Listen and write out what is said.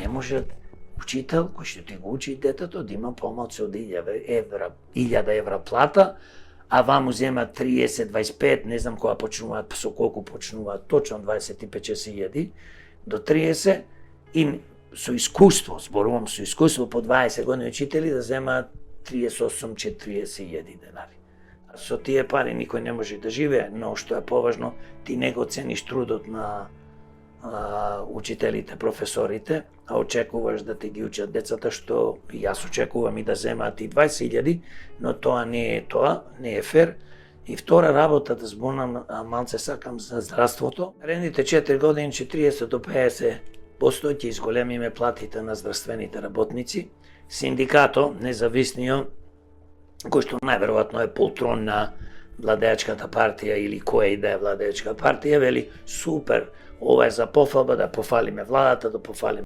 не може учител кој што ти го учи детето да има помалку од 1000 евра плата, а ваму зема 30, 25, не знам кога почнуваат, со колку почнуваат, точно 25-60 до 30, и со искуство, зборувам со искуство, по 20 години учители да земаат 38-40 денари. Со тие пари никој не може да живее, но што е поважно, ти не го цениш трудот на учителите, професорите, а очекуваш да ти ги учат децата, што и јас очекувам и да земаат и 20.000, но тоа не е фер. И втора работа да зборнам, малце сакам за здравството. Наредните 4 години 40 до 50% ќе изголемиме платите на здравствените работници. Синдикато, независниот, кој што најверојатно е полтрон на владеачката партија или која и да е владеачка партија, вели супер, ова е за пофалба, да пофалиме владата, да пофалиме